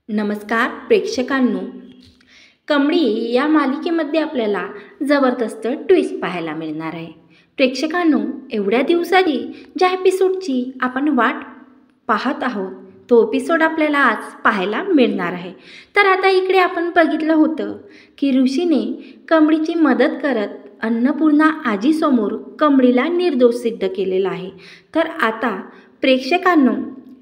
नमस्कार प्रेक्षकांनो, कमळी या मालिकेमध्ये आपल्याला जबरदस्त ट्विस्ट पाहायला मिळणार आहे. प्रेक्षकांनो, एवढ्या दिवसाची ज्या एपिसोडची आपण वाट पाहत आहोत तो एपिसोड आपल्याला आज पाहायला मिळणार आहे. तर आता इकडे आपण बघितलं होतं की ऋषीने कमळीची मदत करत अन्नपूर्णा आजीसमोर कमळीला निर्दोष सिद्ध केलेला आहे. तर आता प्रेक्षकांनो,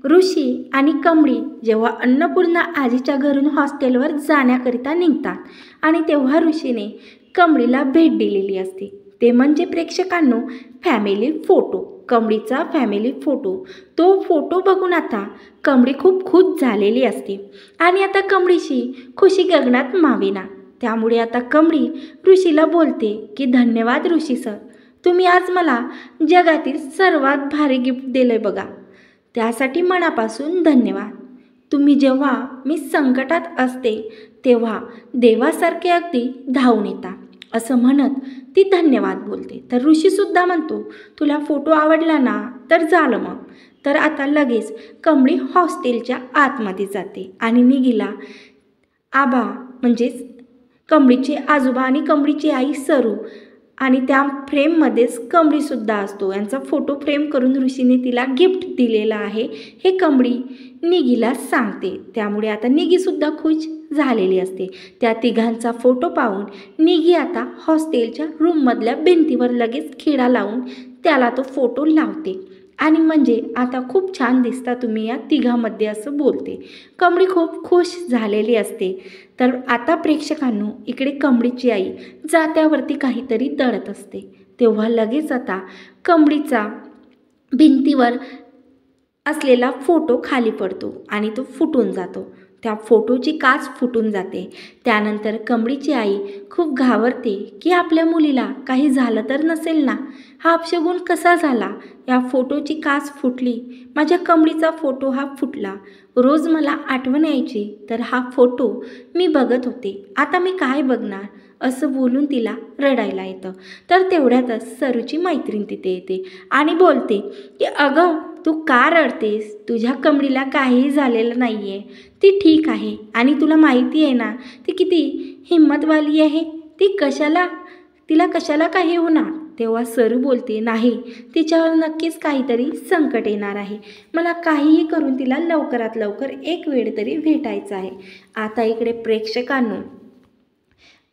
ऋषी आणि कमळी जेव्हा अन्नपूर्णा आजीच्या घरून हॉस्टेलवर जाण्याकरिता निघतात आणि तेव्हा ऋषीने कमळीला भेट दिलेली असते. ते म्हणजे प्रेक्षकांनो फॅमिली फोटो, कमळीचा फॅमिली फोटो. तो फोटो बघून आता कमळी खूप खुश झालेली असते आणि आता कमळीची खुशी गगनात मावेना. त्यामुळे आता कमळी ऋषीला बोलते की धन्यवाद ऋषी सर, तुम्ही आज मला जगातील सर्वात भारी गिफ्ट दिले बघा, त्यासाठी मनापासून धन्यवाद. तुम्ही जेव्हा मी संकटात असते तेव्हा देवासारखे अगदी धावून येता, असं म्हणत ती धन्यवाद बोलते. तर ऋषीसुद्धा म्हणतो तुला फोटो आवडला ना, तर झालं मग. तर आता लगेच कमळी हॉस्टेलच्या आतमध्ये जाते आणि निघीला आबा म्हणजेच कमळीचे आजोबा आणि कमळीची आई सरू आणि त्या फ्रेममध्येच कमळीसुद्धा असतो, यांचा फोटो फ्रेम करून ऋषीने तिला गिफ्ट दिलेला आहे हे कमळी निघीला सांगते. त्यामुळे आता निघीसुद्धा खुश झालेली असते. त्या तिघांचा फोटो पाहून निघी आता हॉस्टेलच्या रूममधल्या भिंतीवर लगेच खिळा लावून त्याला तो फोटो लावते आणि म्हणजे आता खूप छान दिसता तुम्ही या तिघांमध्ये, असं बोलते. कमळी खूप खुश झालेली असते. तर आता प्रेक्षकांनो, इकडे कमळीची आई जात्यावरती काहीतरी दळत असते. तेव्हा लगेच आता कमळीचा भिंतीवर असलेला फोटो खाली पडतो आणि तो फुटून जातो. त्या फोटोची काच फुटून जाते. त्यानंतर कमळीची आई खूप घाबरते की आपल्या मुलीला काही झालं तर नसेल ना, हा अपशगुन कसा झाला, या फोटोची काच फुटली, माझ्या कमळीचा फोटो हा फुटला, रोज मला आठवण यायची तर हा फोटो मी बघत होते, आता मी काय बघणार, असं बोलून तिला रडायला येतं. तर तेवढ्यातच सरूची मैत्रीण तिथे येते आणि बोलते की अगं तू का रडतेस, तुझ्या कमळीला काहीही झालेलं नाही आहे, ती ठीक आहे आणि तुला माहिती आहे ना ती किती हिंमतवाली आहे, तिला कशाला काही होणार. तेव्हा सरू बोलते नाही, तिच्यावर नक्कीच काहीतरी संकट येणार आहे, मला काहीही करून तिला लवकरात लवकर एक वेळ तरी भेटायचं आहे. आता इकडे प्रेक्षकांनो,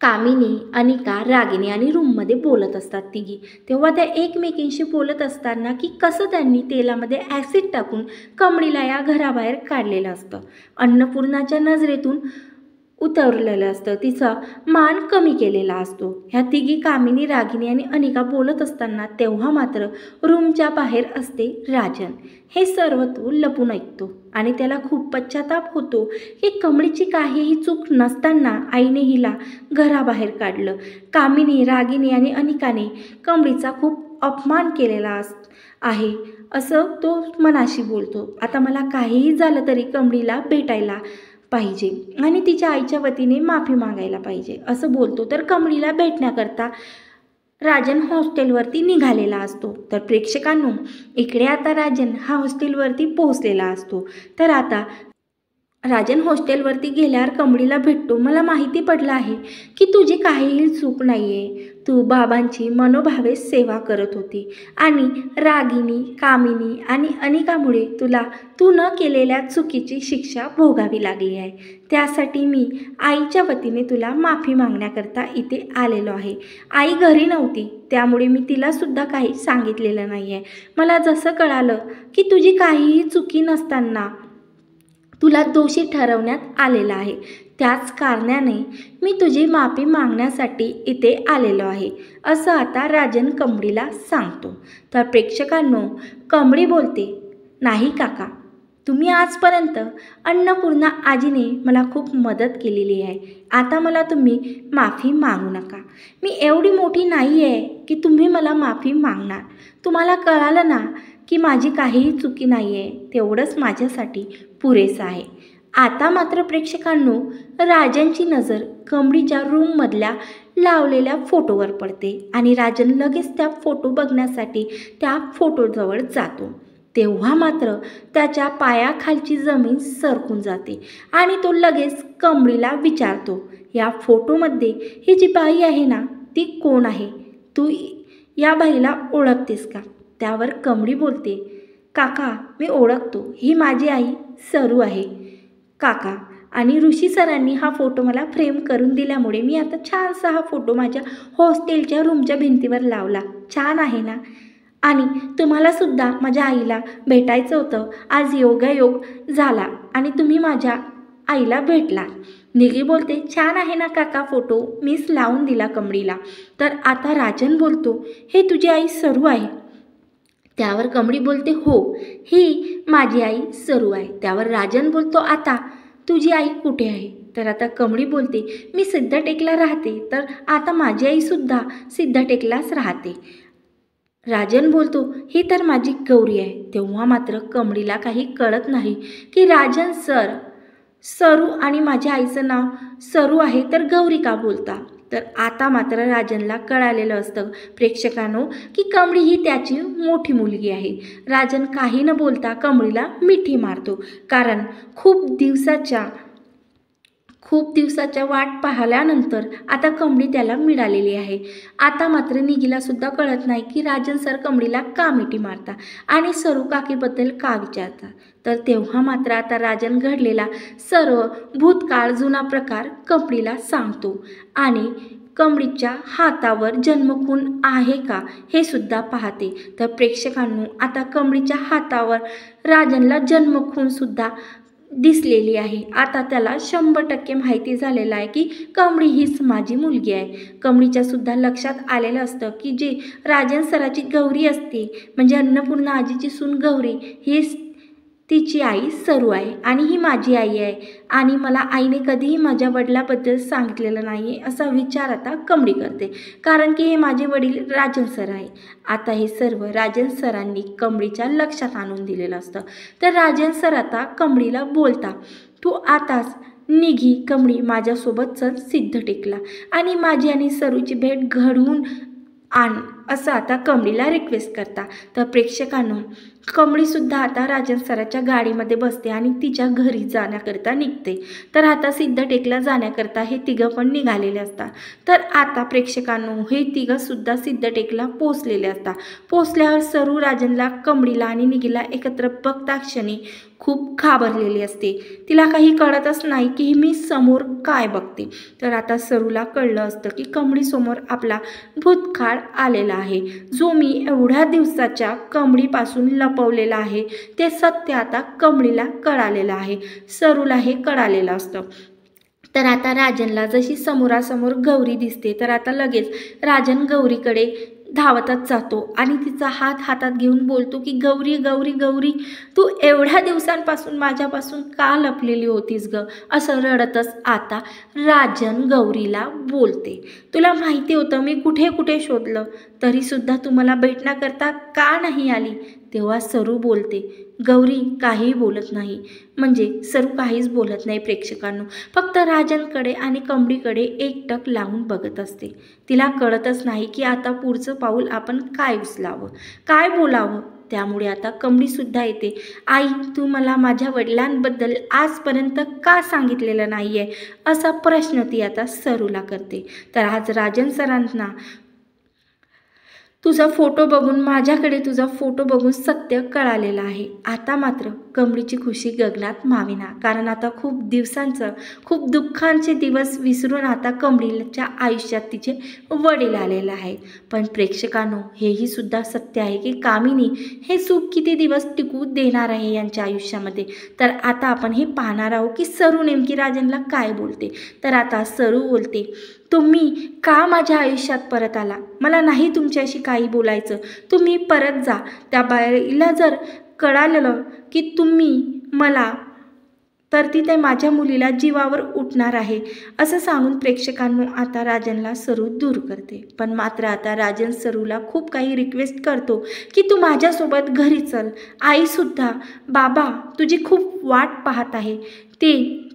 कामिनी, अनिका, रागिनी आणि रूममध्ये बोलत असतात तिघी. तेव्हा त्या एकमेकींशी बोलत असताना की कसं त्यांनी तेलामध्ये ॲसिड टाकून कमळीला या घराबाहेर काढलेलं असतं, अन्नपूर्णाच्या नजरेतून उतरलेलं असतं, तिचा मान कमी केलेला असतो. ह्या तिघी कामिनी, रागिनी आणि अनिका बोलत असताना तेव्हा मात्र रूमच्या बाहेर असते राजन. हे सर्व तो लपून ऐकतो आणि त्याला खूप पश्चाताप होतो की कमळीची काहीही चूक नसताना आईने हिला घराबाहेर काढलं. कामिनी, रागिनी आणि अनिकाने कमळीचा खूप अपमान केलेला आहे असं तो मनाशी बोलतो. आता मला काहीही झालं तरी कमळीला भेटायला पाहिजे आणि तिच्या आईच्या वतीने माफी मागायला पाहिजे असं बोलतो. तर कमळीला भेटण्याकरता राजन हॉस्टेलवरती निघालेला असतो. तर प्रेक्षकांनो, इकडे आता राजन हा हॉस्टेलवरती पोहोचलेला असतो. तर आता राजन हॉस्टेलवरती गेल्यावर कमळीला भेटतो. मला माहिती पडलं आहे की तुझी काहीही चूक नाही आहे, तू बाबांची मनोभावे सेवा करत होती आणि रागिनी, कामिनी आणि अनिकामुळे तुला तू न केलेल्या चुकीची शिक्षा भोगावी लागली आहे. त्यासाठी मी आईच्या वतीने तुला माफी मागण्याकरता इथे आलेलो आहे. आई घरी नव्हती त्यामुळे मी तिलासुद्धा काही सांगितलेलं नाही आहे. मला जसं कळालं की तुझी काहीही चुकी नसताना तुला दोषी ठरवण्यात आलेलं आहे, त्याच कारणाने मी तुझी माफी मागण्यासाठी इथे आलेलो आहे, असं आता राजन कमळीला सांगतो. तर प्रेक्षकांनो, कमळी बोलते नाही काका, तुम्ही आजपर्यंत अन्नपूर्णा आजीने मला खूप मदत केलेली आहे, आता मला तुम्ही माफी मागू नका. मी एवढी मोठी नाही आहे की तुम्ही मला माफी मागणार. तुम्हाला कळालं ना की माझी काहीही चुकी नाही आहे, तेवढंच माझ्यासाठी पुरेसं आहे. आता मात्र प्रेक्षकांनो, राजनची नजर कमळीच्या रूममधल्या लावलेल्या फोटोवर पडते आणि राजन लगेच त्या फोटो बघण्यासाठी त्या फोटोजवळ जातो. तेव्हा मात्र त्याच्या पायाखालची जमीन सरकून जाते आणि तो लगेच कमळीला विचारतो, या फोटोमध्ये ही जी बाई आहे ना, ती कोण आहे? तू या बाईला ओळखतेस का? त्यावर कमळी बोलते, काका मी ओळखतो, ही माझी आई सरू आहे काका. आणि ऋषी सरांनी हा फोटो मला फ्रेम करून दिल्यामुळे मी आता छानसा हा फोटो माझ्या हॉस्टेलच्या रूमच्या भिंतीवर लावला. छान आहे ना? आणि तुम्हालासुद्धा माझ्या आईला भेटायचं होतं. आज योगायोग झाला आणि तुम्ही माझ्या आईला भेटला. निगी बोलते, छान आहे ना काका फोटो, मीच लावून दिला कमळीला. तर आता राजन बोलतो, हे तुझी आई सरू आहे? त्यावर कमळी बोलते, हो ही माझी आई सरू आहे. त्यावर राजन बोलतो, आता तुझी आई कुठे आहे? तर आता कमळी बोलते, मी सिद्धटेकला राहते. तर आता माझी आईसुद्धा सिद्धटेकलाच राहते. राजन बोलतो, ही तर माझी गौरी आहे. तेव्हा मात्र कमळीला काही कळत नाही की राजन सरू आणि माझ्या आईचं नाव सरू आहे तर गौरी का बोलता. तर आता मात्र राजनला कळालेलं असतं प्रेक्षकांनो की कमळी ही त्याची मोठी मुलगी आहे. राजन काही न बोलता कमळीला मिठी मारतो, कारण खूप दिवसाच्या वाट पाहिल्यानंतर आता कमळी त्याला मिळालेली आहे. आता मात्र निगीलासुद्धा कळत नाही की राजन सर कमळीला का मिठी मारता आणि सरू काकीबद्दल का विचारता. तर तेव्हा मात्र आता राजन घडलेला सर्व भूतकाळ जुना प्रकार कमळीला सांगतो आणि कमळीच्या हातावर जन्मखून आहे का हे सुद्धा पाहते. तर प्रेक्षकांनो, आता कमळीच्या हातावर राजनला जन्मखून सुद्धा दिसलेली आहे. आता त्याला 100% माहिती झालेलं आहे की कमळी हीच माझी मुलगी आहे. कमळीच्या सुद्धा लक्षात आलेलं असतं की जे राजन सराची गौरी असते म्हणजे अन्नपूर्णा आजीची सून गौरी हीच तिची आई सरू आहे आणि ही माझी आई आहे आणि मला आईने कधीही माझ्या वडिलाबद्दल सांगितलेलं नाही आहे असा विचार आता कमळी करते, कारण की हे माझे वडील राजन सर आहे. आता हे सर्व राजन सरांनी कमळीच्या लक्षात आणून दिलेलं असतं. तर राजन सर आता कमळीला बोलता, तू आताच निघी कमळी माझ्यासोबत चल सिद्धटेकला आणि माझी आणि सरूची भेट घडवून आण असं आता कमळीला रिक्वेस्ट करता. तर प्रेक्षकांनो, कमळीसुद्धा आता राजन सराच्या गाडीमध्ये बसते आणि तिच्या घरी जाण्याकरता निघते. तर आता सिद्धटेकला जाण्याकरता हे तिघं पण निघालेले असतात. तर आता प्रेक्षकांनो, हे तिघंसुद्धा सिद्धटेकला पोचलेले असतात. पोचल्यावर सरू राजनला, कमळीला आणि निगीला एकत्र बघता क्षणी खूप घाबरलेली असते. तिला काही कळतच नाही की मी समोर काय बघते. तर आता सरूला कळलं असतं की कमळीसमोर आपला भूतकाळ आलेला आहे, जो मी एवढ्या दिवसाच्या कमळीपासून लपवलेला आहे ते सत्य आता कमळीला कळालेलं आहे. सरूला हे कळालेलं असतं. तर आता राजनला जशी समोरासमोर गौरी दिसते तर आता लगेच राजन गौरीकडे धावतच जातो आणि तिचा हात हातात घेऊन बोलतो की गौरी गौरी गौरी, तू एवढ्या दिवसांपासून माझ्यापासून का लपलेली होतीस ग, असं रडतच आता राजन गौरीला बोलते. तुला माहिती होतं मी कुठे कुठे शोधलं तरीसुद्धा तू मला भेटण्याकरता का नाही आली. तेव्हा सरू बोलते, गौरी काहीही बोलत नाही. म्हणजे सरू काहीच बोलत नाही प्रेक्षकांनो, फक्त राजनकडे आणि कमळीकडे एकटक लावून बघत असते. तिला कळतच नाही की आता पुढचं पाऊल आपण काय उचलावं, काय बोलावं. त्यामुळे आता कमळीसुद्धा येते, आई तू मला माझ्या वडिलांबद्दल आजपर्यंत का सांगितलेलं नाही आहे असा प्रश्न ती आता सरूला करते. तर आज राजन सरांना तुझा फोटो बघून, माझ्याकडे तुझा फोटो बघून सत्य कळालेलं आहे. आता मात्र कमळीची खुशी गगनात मावेना, कारण आता खूप दुःखांचे दिवस विसरून आता कमळीच्या आयुष्यात तिचे वडील आलेले आहेत. पण प्रेक्षकांनो, हेही सुद्धा सत्य आहे की कामिनी हे सुख किती दिवस टिकू देणार आहे यांच्या आयुष्यामध्ये. तर आता आपण हे पाहणार आहोत की सरू नेमकी राजनला काय बोलते. तर आता सरू बोलते, तुम्ही का माझ्या आयुष्यात परत आला, मला नाही तुमच्याशी काही बोलायचं, तुम्ही परत जा. त्या बाईला जर कळालं की तुम्ही मला, तर ती त्या माझ्या मुलीला जीवावर उठणार आहे असं सांगून प्रेक्षकांनो आता राजनला सरू दूर करते. पण मात्र आता राजन सरूला खूप काही रिक्वेस्ट करतो की तू माझ्यासोबत घरी चल, आईसुद्धा बाबा तुझी खूप वाट पाहत आहे. ते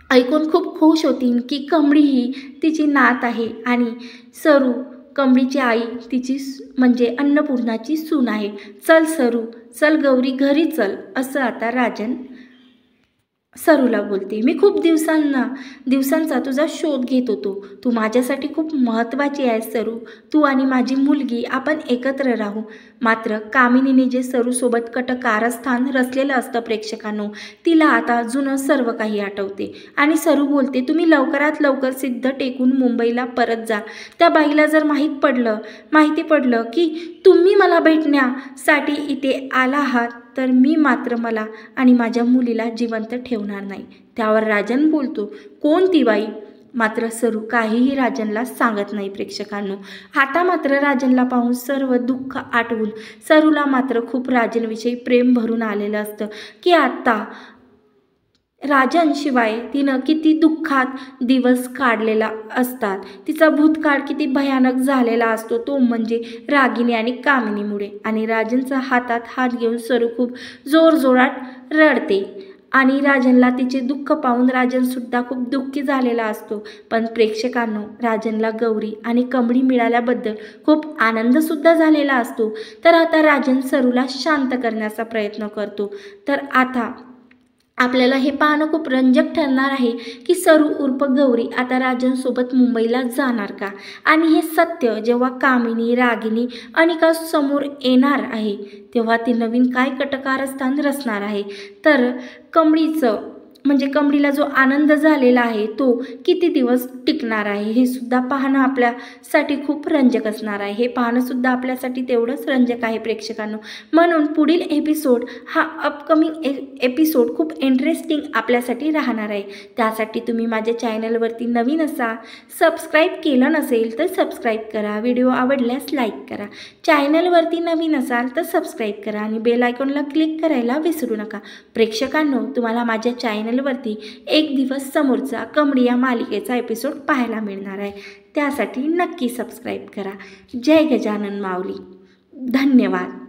ऐकून खूप खुश होतील की कमळी ही तिची नात आहे आणि सरू कमळीची आई तिची म्हणजे अन्नपूर्णाची सून आहे. चल सरू, चल गौरी घरी चल, असं आता राजन सरूला बोलते. मी खूप दिवसांचा तुझा शोध घेत होतो. तू माझ्यासाठी खूप महत्त्वाची आहेस सरू. तू आणि माझी मुलगी आपण एकत्र राहू. मात्र कामिनीने जे सरूसोबत कारस्थान रचलेलं असतं प्रेक्षकांनो, तिला आता जुनं सर्व काही आठवते आणि सरू बोलते, तुम्ही लवकरात लवकर सिद्ध टेकून मुंबईला परत जा. त्या बाईला जर माहिती पडलं की तुम्ही मला भेटण्यासाठी इथे आला आहात तर मी मात्र मला आणि माझ्या मुलीला जिवंत ठेवणार नाही. त्यावर राजन बोलतो, कोण ती बाई? मात्र सरू काहीही राजनला सांगत नाही प्रेक्षकांनो. आता मात्र राजनला पाहून सर्व दुःख आठवून सरूला मात्र खूप राजनविषयी प्रेम भरून आलेलं असतं की आता राजनशिवाय तिनं किती दुःखात दिवस काढलेला असतात. तिचा भूतकाळ किती भयानक झालेला असतो, तो म्हणजे रागिनी आणि कामिनीमुळे. आणि राजनचा हातात हात घेऊन सरू खूप जोरजोरात रडते आणि राजनला तिचे दुःख पाहून राजनसुद्धा खूप दुःखी झालेला असतो. पण प्रेक्षकांनो, राजनला गौरी आणि कमळी मिळाल्याबद्दल खूप आनंदसुद्धा झालेला असतो. तर आता राजन सरूला शांत करण्याचा प्रयत्न करतो. तर आता आपल्याला हे पाहणं खूप रंजक ठरणार आहे की सरू उर्फ गौरी आता राजनसोबत मुंबईला जाणार का? आणि हे सत्य जेव्हा कामिनी, रागिनी अनिका समोर येणार आहे तेव्हा ती नवीन काय कारस्थान रचणार आहे? तर कमळीला जो आनंद झालेला आहे तो किती दिवस टिकणार आहे हे सुद्धा पाहणं आपल्यासाठी खूप रंजक असणार आहे. हे पाहणं सुद्धा आपल्यासाठी तेवढंच रंजक आहे प्रेक्षकांनो. म्हणून पुढील एपिसोड हा अपकमिंग एपिसोड खूप इंटरेस्टिंग आपल्यासाठी राहणार आहे. त्यासाठी तुम्ही माझ्या चॅनलवरती नवीन असाल, सबस्क्राईब केलं नसेल तर सबस्क्राईब करा, व्हिडिओ आवडल्यास लाईक करा. चॅनलवरती नवीन असाल तर सबस्क्राईब करा आणि बेल आयकॉनला क्लिक करायला विसरू नका. प्रेक्षकांनो, तुम्हाला माझ्या चॅनलवरती एक दिवस समोरचा कमळी या मालिकेचा एपिसोड पाहायला मिळणार आहे. त्यासाठी नक्की सबस्क्राईब करा. जय गजानन माऊली. धन्यवाद.